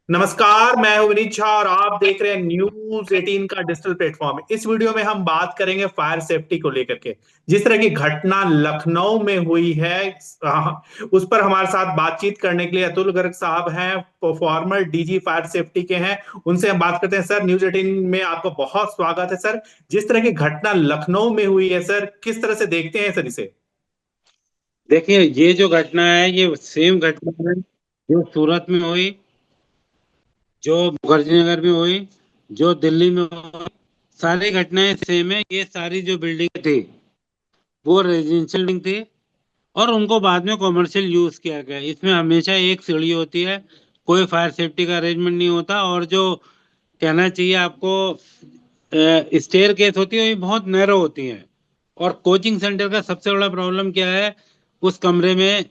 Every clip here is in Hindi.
नमस्कार, मैं हूं विनीत झा और आप देख रहे हैं न्यूज 18 का डिजिटल प्लेटफॉर्म। इस वीडियो में हम बात करेंगे फायर सेफ्टी को लेकर के। जिस तरह की घटना लखनऊ में हुई है, उस पर हमारे साथ बातचीत करने के लिए अतुल गर्ग साहब हैं, फॉर्मर डीजी फायर सेफ्टी के हैं। उनसे हम बात करते हैं। सर, न्यूज 18 में आपका बहुत स्वागत है। सर, जिस तरह की घटना लखनऊ में हुई है, सर किस तरह से देखते हैं सर इसे? देखिए, ये जो घटना है ये सेम घटना है जो सूरत में हुई, जो मुखर्जी नगर में हुई, जो दिल्ली में हुई। सारी घटनाएं सेम है। ये सारी जो बिल्डिंग थी वो रेजिडेंशियल बिल्डिंग थी और उनको बाद में कॉमर्शियल यूज किया गया। इसमें हमेशा एक सीढ़ी होती है, कोई फायर सेफ्टी का अरेंजमेंट नहीं होता। और जो कहना चाहिए आपको, स्टेयर केस होती है ये बहुत नैरो होती है। और कोचिंग सेंटर का सबसे बड़ा प्रॉब्लम क्या है, उस कमरे में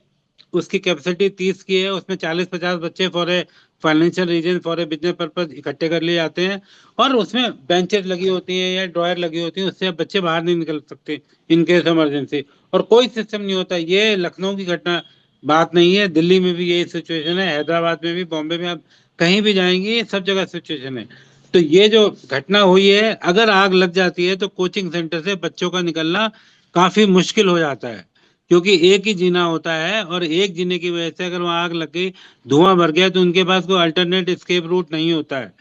उसकी कैपेसिटी 30 की है, उसमें 40-50 बच्चे for a financial reason, for a business purpose इकट्ठे कर लिए जाते हैं। और उसमें बेंचेस लगी होती हैं या ड्रॉयर लगी होती हैं, उससे बच्चे बाहर नहीं निकल सकते इन केस इमरजेंसी। और कोई सिस्टम नहीं होता। ये लखनऊ की घटना बात नहीं है, दिल्ली में भी यही सिचुएशन है, हैदराबाद में भी, बॉम्बे में, आप कहीं भी जाएंगे ये सब जगह सिचुएशन है। तो ये जो घटना हुई है, अगर आग लग जाती है तो कोचिंग सेंटर से बच्चों का निकलना काफी मुश्किल हो जाता है, क्योंकि एक ही जीना होता है और एक जीने की वजह से अगर वहां आग लग गई, धुआं भर गया, तो उनके पास कोई अल्टरनेट एस्केप रूट नहीं होता है।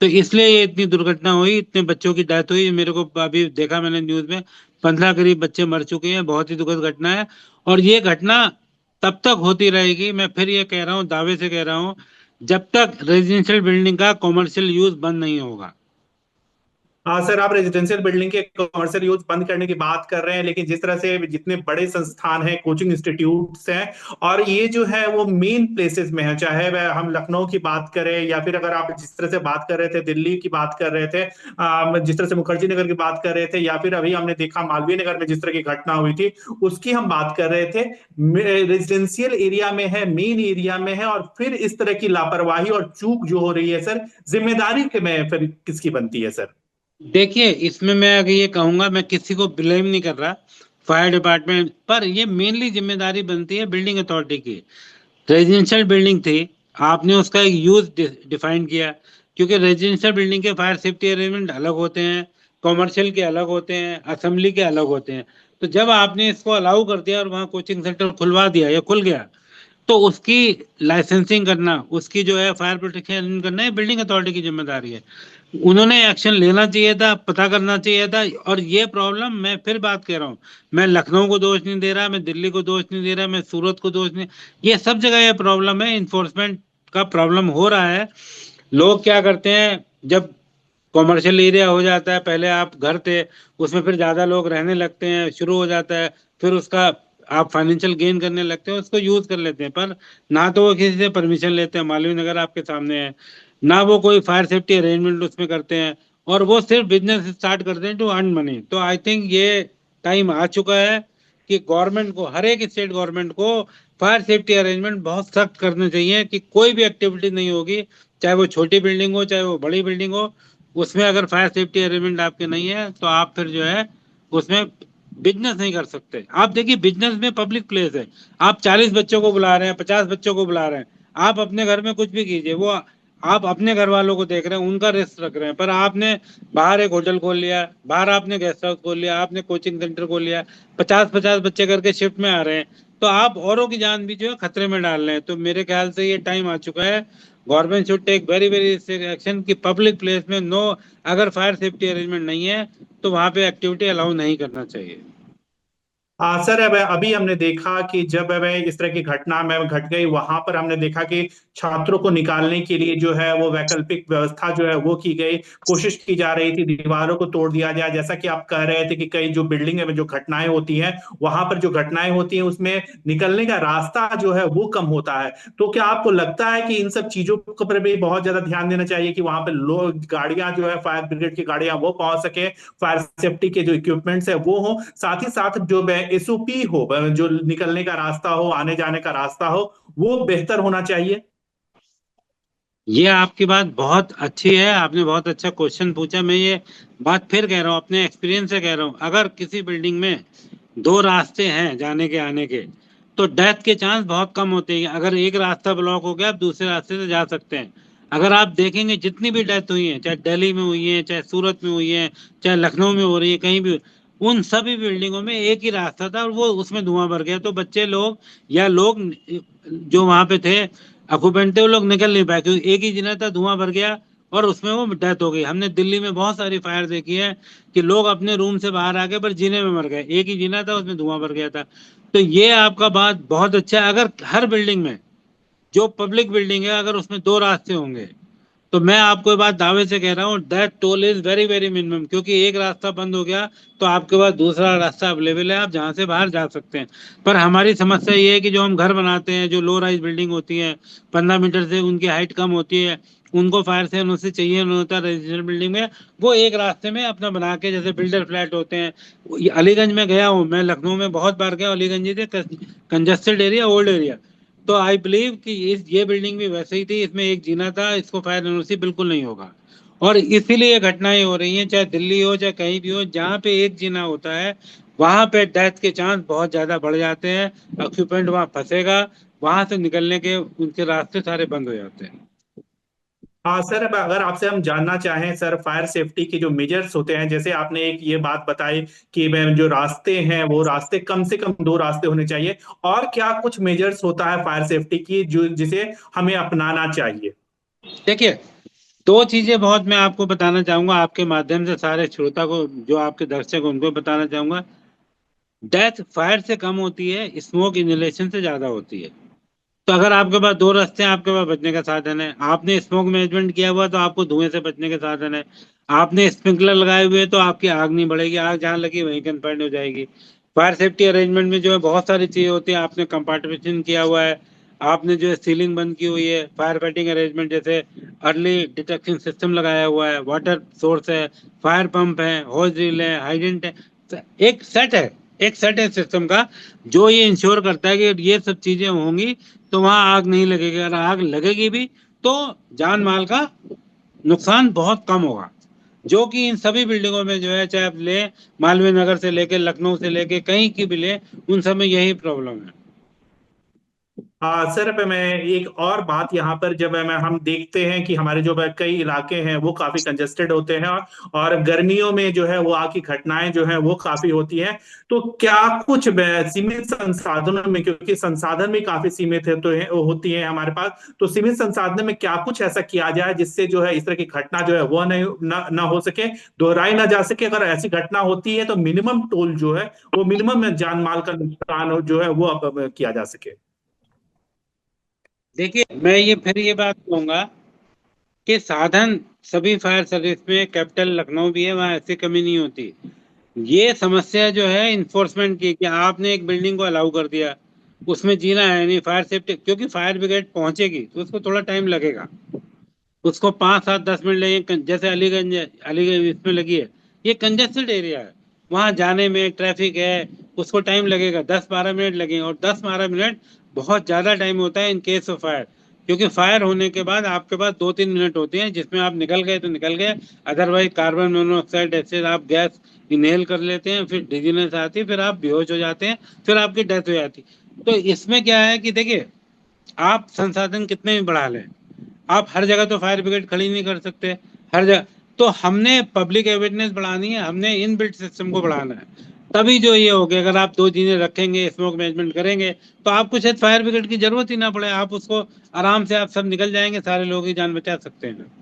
तो इसलिए ये इतनी दुर्घटना हुई, इतने बच्चों की डेथ हुई। मेरे को अभी देखा मैंने न्यूज में 15 करीब बच्चे मर चुके हैं। बहुत ही दुखद घटना है। और ये घटना तब तक होती रहेगी, मैं फिर ये कह रहा हूँ, दावे से कह रहा हूँ, जब तक रेजिडेंशियल बिल्डिंग का कॉमर्शियल यूज बंद नहीं होगा। हाँ सर, आप रेजिडेंशियल बिल्डिंग के कमर्शियल यूज बंद करने की बात कर रहे हैं, लेकिन जिस तरह से जितने बड़े संस्थान हैं, कोचिंग इंस्टीट्यूट्स हैं, और ये जो है वो मेन प्लेसेस में है, चाहे वह हम लखनऊ की बात करें या फिर अगर आप जिस तरह से बात कर रहे थे दिल्ली की बात कर रहे थे, जिस तरह से मुखर्जी नगर की बात कर रहे थे, या फिर अभी हमने देखा मालवीय नगर में जिस तरह की घटना हुई थी, उसकी हम बात कर रहे थे। रेजिडेंशियल एरिया में है, मेन एरिया में है, और फिर इस तरह की लापरवाही और चूक जो हो रही है सर, जिम्मेदारी के में फिर किसकी बनती है सर? देखिए, इसमें मैं अगर ये कहूंगा, मैं किसी को ब्लेम नहीं कर रहा, फायर डिपार्टमेंट पर ये मेनली जिम्मेदारी बनती है बिल्डिंग अथॉरिटी की। रेजिडेंशियल बिल्डिंग थी, आपने उसका एक यूज डिफाइन किया, क्योंकि रेजिडेंशियल बिल्डिंग के फायर सेफ्टी अरेंजमेंट अलग होते हैं, कॉमर्शियल के अलग होते हैं, असेंबली के अलग होते हैं। तो जब आपने इसको अलाउ कर दिया और वहाँ कोचिंग सेंटर खुलवा दिया या खुल गया, तो उसकी लाइसेंसिंग करना, उसकी जो है फायर प्रोटेक्शन करना, ये बिल्डिंग अथॉरिटी की जिम्मेदारी है। उन्होंने एक्शन लेना चाहिए था, पता करना चाहिए था। और ये प्रॉब्लम, मैं फिर बात कह रहा हूँ, मैं लखनऊ को दोष नहीं दे रहा, मैं दिल्ली को दोष नहीं दे रहा, मैं सूरत को दोष नहीं, ये सब जगह ये प्रॉब्लम है, इन्फोर्समेंट का प्रॉब्लम हो रहा है। लोग क्या करते हैं, जब कॉमर्शियल एरिया हो जाता है, पहले आप घर थे, उसमें फिर ज्यादा लोग रहने लगते हैं, शुरू हो जाता है, फिर उसका आप फाइनेंशियल गेन करने लगते हैं, उसको यूज कर लेते हैं। पर ना तो वो किसी से परमिशन लेते हैं, मालवीय नगर आपके सामने है, ना वो कोई फायर सेफ्टी अरेंजमेंट उसमें करते हैं, और वो सिर्फ बिजनेस स्टार्ट करते हैं टू अर्न मनी। तो आई थिंक ये टाइम आ चुका है कि गवर्नमेंट को, हर एक स्टेट गवर्नमेंट को फायर सेफ्टी अरेंजमेंट बहुत सख्त करने चाहिए, कि कोई भी एक्टिविटी नहीं होगी, चाहे वो छोटी बिल्डिंग हो चाहे वो बड़ी बिल्डिंग हो, उसमें अगर फायर सेफ्टी अरेंजमेंट आपके नहीं है तो आप फिर जो है उसमें बिजनेस नहीं कर सकते। आप देखिए, बिजनेस में पब्लिक प्लेस है, आप 40 बच्चों को बुला रहे हैं, 50 बच्चों को बुला रहे हैं, आप अपने घर में कुछ भी कीजिए, वो आप अपने घर वालों को देख रहे हैं, उनका रिस्क रख रहे हैं। पर आपने बाहर एक होटल खोल लिया, बाहर आपने गेस्ट हाउस खोल लिया, आपने कोचिंग सेंटर खोल लिया, 50-50 बच्चे करके शिफ्ट में आ रहे हैं, तो आप औरों की जान भी जो है खतरे में डाल रहे हैं। तो मेरे ख्याल से ये टाइम आ चुका है, government should take very very action, कि पब्लिक प्लेस में नो, अगर फायर सेफ्टी अरेंजमेंट नहीं है तो वहां पे एक्टिविटी अलाउ नहीं करना चाहिए। हाँ सर, अब अभी हमने देखा कि जब अब इस तरह की घटना में घट गई, वहां पर हमने देखा कि छात्रों को निकालने के लिए जो है वो वैकल्पिक व्यवस्था जो है वो की गई, कोशिश की जा रही थी दीवारों को तोड़ दिया जाए। जैसा कि आप कह रहे थे कि कई जो बिल्डिंग में जो घटनाएं होती हैं, वहां पर जो घटनाएं होती हैं उसमें निकलने का रास्ता जो है वो कम होता है। तो क्या आपको लगता है कि इन सब चीजों पर भी बहुत ज्यादा ध्यान देना चाहिए कि वहां पर लोग, गाड़ियां जो है फायर ब्रिगेड की गाड़ियां वो पहुंच सके, फायर सेफ्टी के जो इक्विपमेंट्स है वो हो, साथ ही साथ जो एसओपी हो, जो निकलने का रास्ता हो, आने जाने का रास्ता हो, वो बेहतर होना चाहिए? ये आपकी बात बहुत अच्छी है, आपने बहुत अच्छा क्वेश्चन पूछा। मैं ये बात फिर कह रहा हूँ, अपने एक्सपीरियंस से कह रहा हूँ, अगर किसी बिल्डिंग में दो रास्ते हैं जाने के आने के, तो डेथ के चांस बहुत कम होते हैं। अगर एक रास्ता ब्लॉक हो गया, आप दूसरे रास्ते से जा सकते हैं। अगर आप देखेंगे जितनी भी डेथ हुई है, चाहे दिल्ली में हुई है, चाहे सूरत में हुई है, चाहे लखनऊ में हो रही है, कहीं भी, उन सभी बिल्डिंगों में एक ही रास्ता था और वो उसमें धुआं भर गया। तो बच्चे लोग या लोग जो वहां पे थे ऑक्यूपेंट थे, वो लोग निकल नहीं पाए क्योंकि एक ही जिना था, धुआं भर गया और उसमें वो डेथ हो गई। हमने दिल्ली में बहुत सारी फायर देखी है कि लोग अपने रूम से बाहर आ गए पर जीने में मर गए, एक ही जीना था उसमें धुआं भर गया था। तो ये आपका बात बहुत अच्छा है। अगर हर बिल्डिंग में, जो पब्लिक बिल्डिंग है, अगर उसमें दो रास्ते होंगे, तो मैं आपको ये बात दावे से कह रहा हूँ, that toll is very very minimum, क्योंकि एक रास्ता बंद हो गया तो आपके पास दूसरा रास्ता अवेलेबल है, आप जहां से बाहर जा सकते हैं। पर हमारी समस्या ये है कि जो हम घर बनाते हैं, जो लो राइज बिल्डिंग होती है, 15 मीटर से उनकी हाइट कम होती है, उनको फायर से उनसे चाहिए नहीं होता रेजिडेंशियल बिल्डिंग में, वो एक रास्ते में अपना बना के, जैसे बिल्डर फ्लैट होते हैं। ये अलीगंज में गया हूँ मैं, लखनऊ में बहुत बार गया, अलीगंज ही थे, कंजस्टेड एरिया, ओल्ड एरिया। तो आई बिलीव कि ये बिल्डिंग भी वैसे ही थी, इसमें एक जीना था, इसको फायर एनओसी बिल्कुल नहीं होगा। और इसीलिए ये घटनाएं हो रही हैं, चाहे दिल्ली हो चाहे कहीं भी हो, जहाँ पे एक जीना होता है वहां पे डेथ के चांस बहुत ज्यादा बढ़ जाते हैं। ऑक्यूपेंट वहां फंसेगा, वहां से निकलने के उनके रास्ते सारे बंद हो जाते हैं। हाँ सर, अब अगर आपसे हम जानना चाहें सर, फायर सेफ्टी के जो मेजर्स होते हैं, जैसे आपने एक ये बात बताई कि जो रास्ते हैं वो रास्ते कम से कम दो रास्ते होने चाहिए, और क्या कुछ मेजर्स होता है फायर सेफ्टी की जो जिसे हमें अपनाना चाहिए? देखिए, दो चीजें बहुत मैं आपको बताना चाहूंगा, आपके माध्यम से सारे श्रोता को, जो आपके दर्शक हैं, उनको बताना चाहूंगा। डेथ फायर से कम होती है, स्मोक इनहेलेशन से ज्यादा होती है। तो अगर आपके पास दो रास्ते हैं, आपके पास बचने का साधन है, आपने स्मोक मैनेजमेंट किया हुआ तो आपको धुएं से बचने के साधन है। आपने स्प्रिंकलर लगाए हुए तो आपकी आग नहीं बढ़ेगी, आग जहां लगी वहीं कन्फाइंड हो जाएगी। फायर सेफ्टी अरेंजमेंट में जो है बहुत सारी चीजें होती है, आपने कंपार्टमेंटेशन किया हुआ है, आपने जो है सीलिंग बंद की हुई है, फायर फाइटिंग अरेंजमेंट जैसे अर्ली डिटेक्शन सिस्टम लगाया हुआ है, वाटर सोर्स है, फायर पंप है, होज ड्रिल है, हाइडेंट है। एक सेट है, एक सेट है सिस्टम का, जो ये इंश्योर करता है कि ये सब चीजें होंगी तो वहां आग नहीं लगेगी। अगर आग लगेगी भी तो जान माल का नुकसान बहुत कम होगा, जो कि इन सभी बिल्डिंगों में जो है, चाहे आप ले मालवीय नगर से लेके लखनऊ से लेके कहीं की भी ले, उन सब में यही प्रॉब्लम है। हाँ सर, पे मैं एक और बात यहाँ पर, जब मैं हम देखते हैं कि हमारे जो कई इलाके हैं वो काफी कंजेस्टेड होते हैं, और गर्मियों में जो है वो आग की घटनाएं जो है वो काफी होती हैं। तो क्या कुछ सीमित संसाधनों में, क्योंकि संसाधन भी काफी सीमित है तो होती है हमारे पास, तो सीमित संसाधन में क्या कुछ ऐसा किया जाए जिससे जो है इस तरह की घटना जो है वो नहीं न हो सके, दोहराई ना जा सके? अगर ऐसी घटना होती है तो मिनिमम टोल जो है, वो मिनिमम जान माल का नुकसान जो है वो अब किया जा सके। देखिए, मैं ये फिर ये बात कहूंगा कि साधन सभी फायर सर्विस में, कैपिटल लखनऊ भी है, वहां ऐसी कमी नहीं होती। ये समस्या जो है इन्फोर्समेंट की, कि आपने एक बिल्डिंग को अलाउ कर दिया, उसमें जीना है नहीं, फायर सेफ्टी, क्योंकि फायर ब्रिगेड पहुंचेगी तो उसको थोड़ा टाइम लगेगा, उसको 5 7 10 मिनट लगेंगे। जैसे अलीगंज, अलीगंज इसमें लगी है, ये कंजेस्टेड एरिया है, वहां जाने में ट्रैफिक है, उसको टाइम लगेगा, 10 12 मिनट लगेंगे। और 10 12 मिनट बहुत ज्यादा टाइम होता है इन केस ऑफ फायर, क्योंकि फायर होने के बाद आपके पास 2 3 मिनट होते हैं जिसमें आप निकल गए तो निकल गए, अदरवाइज कार्बन मोनोऑक्साइड ऐसे आप गैस इनहेल कर लेते हैं, फिर डिजीनेस आती है, फिर आप बेहोश हो जाते हैं, फिर आपकी डेथ हो जाती है। तो इसमें क्या है कि देखिए, आप संसाधन कितने भी बढ़ा लें, आप हर जगह तो फायर ब्रिगेड खड़ी नहीं कर सकते, हर जगह। तो हमने पब्लिक अवेयरनेस बढ़ानी है, हमने इन बिल्ट सिस्टम को बढ़ाना है, तभी जो ये हो गया। अगर आप दो चीजें रखेंगे, स्मोक मैनेजमेंट करेंगे, तो आपको शायद फायर ब्रिगेड की जरूरत ही ना पड़े, आप उसको आराम से आप सब निकल जाएंगे, सारे लोगों की जान बचा सकते हैं।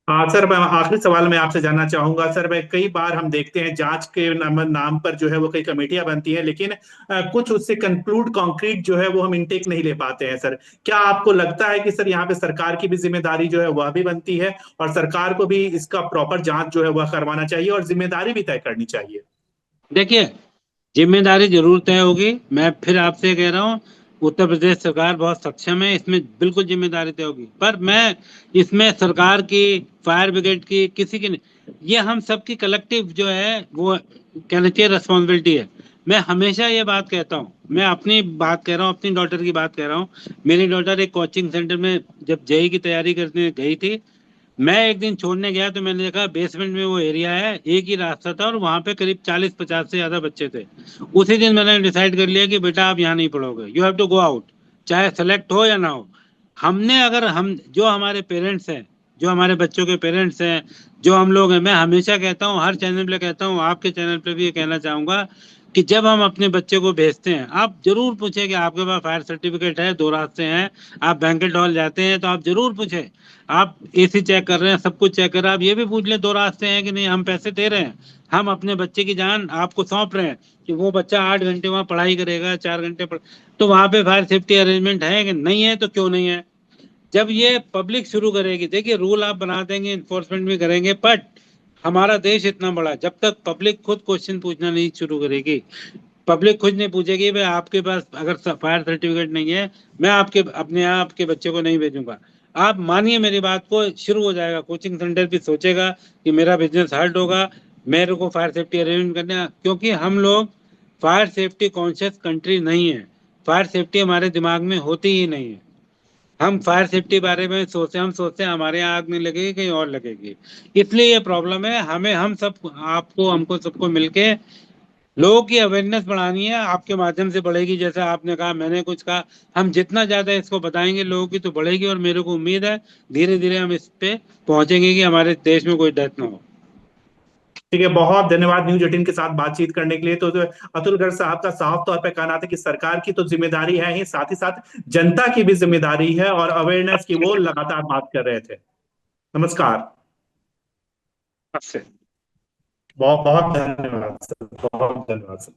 हाँ सर, मैं आखिरी सवाल मैं आपसे जानना चाहूंगा सर, मैं कई बार हम देखते हैं जांच के नाम पर जो है वो कई कमेटियां बनती हैं, लेकिन कुछ उससे कंक्लूड कॉन्क्रीट जो है वो हम इनटेक नहीं ले पाते हैं सर। क्या आपको लगता है कि सर यहाँ पे सरकार की भी जिम्मेदारी जो है वह भी बनती है, और सरकार को भी इसका प्रॉपर जांच जो है वह करवाना चाहिए और जिम्मेदारी भी तय करनी चाहिए? देखिए, जिम्मेदारी जरूर तय होगी, मैं फिर आपसे कह रहा हूँ, उत्तर प्रदेश सरकार बहुत सक्षम है, इसमें बिल्कुल जिम्मेदारी तय होगी। पर मैं इसमें सरकार की, फायर ब्रिगेड की, किसी की नहीं, ये हम सबकी कलेक्टिव जो है वो कहना चाहिए रिस्पॉन्सिबिलिटी है। मैं हमेशा ये बात कहता हूँ, मैं अपनी बात कह रहा हूँ, अपनी डॉटर की बात कह रहा हूँ। मेरी डॉटर एक कोचिंग सेंटर में जब जेई की तैयारी करने गई थी, मैं एक दिन छोड़ने गया तो मैंने देखा बेसमेंट में वो एरिया है, एक ही रास्ता था और वहां पे करीब 40 50 से ज्यादा बच्चे थे। उसी दिन मैंने डिसाइड कर लिया कि बेटा आप यहाँ नहीं पढ़ोगे, you have to go out, चाहे सेलेक्ट हो या ना हो। हमने अगर हम जो हमारे पेरेंट्स हैं, जो हमारे बच्चों के पेरेंट्स हैं, जो हम लोग हैं, मैं हमेशा कहता हूँ, हर चैनल पे कहता हूँ, आपके चैनल पे भी ये कहना चाहूंगा कि जब हम अपने बच्चे को भेजते हैं, आप जरूर पूछें कि आपके पास फायर सर्टिफिकेट है, 2 रास्ते हैं, आप बैंकेट हॉल जाते हैं तो आप जरूर पूछें, आप एसी चेक कर रहे हैं, सब कुछ चेक कर रहे हैं, आप ये भी पूछ लें 2 रास्ते हैं कि नहीं, हम पैसे दे रहे हैं, हम अपने बच्चे की जान आपको सौंप रहे हैं कि वो बच्चा 8 घंटे वहाँ पढ़ाई करेगा, 4 घंटे तो वहां पे फायर सेफ्टी अरेंजमेंट है कि नहीं है, तो क्यों नहीं है। जब ये पब्लिक शुरू करेगी, देखिए रूल आप बना देंगे, इन्फोर्समेंट भी करेंगे, बट हमारा देश इतना बड़ा, जब तक पब्लिक खुद क्वेश्चन पूछना नहीं शुरू करेगी, पब्लिक खुद नहीं पूछेगी भाई आपके पास अगर फायर सर्टिफिकेट नहीं है, मैं आपके अपने आपके बच्चे को नहीं भेजूंगा, आप मानिए मेरी बात को, शुरू हो जाएगा, कोचिंग सेंटर भी सोचेगा कि मेरा बिजनेस हर्ट होगा, मेरे को फायर सेफ्टी अरेंजमेंट करना है, क्योंकि हम लोग फायर सेफ्टी कॉन्शियस कंट्री नहीं है, फायर सेफ्टी हमारे दिमाग में होती ही नहीं है। हम फायर सेफ्टी बारे में सोचते, हम सोचते हैं हमारे यहाँ आग नहीं लगेगी, कहीं और लगेगी, इसलिए ये प्रॉब्लम है। हमें हम सब, आपको हमको सबको मिलके लोगों की अवेयरनेस बढ़ानी है, आपके माध्यम से बढ़ेगी, जैसे आपने कहा, मैंने कुछ कहा, हम जितना ज्यादा इसको बताएंगे लोगों की तो बढ़ेगी, और मेरे को उम्मीद है धीरे धीरे हम इस पे पहुंचेंगे कि हमारे देश में कोई डेथ ना हो। ठीक है, बहुत धन्यवाद न्यूज 18 के साथ बातचीत करने के लिए। तो अतुल गर्ग साहब का साफ तौर पे कहना था कि सरकार की तो जिम्मेदारी है ही, साथ ही साथ जनता की भी जिम्मेदारी है, और अवेयरनेस की वो लगातार बात कर रहे थे। नमस्कार। आपसे बहुत बहुत धन्यवाद सर, बहुत धन्यवाद सर।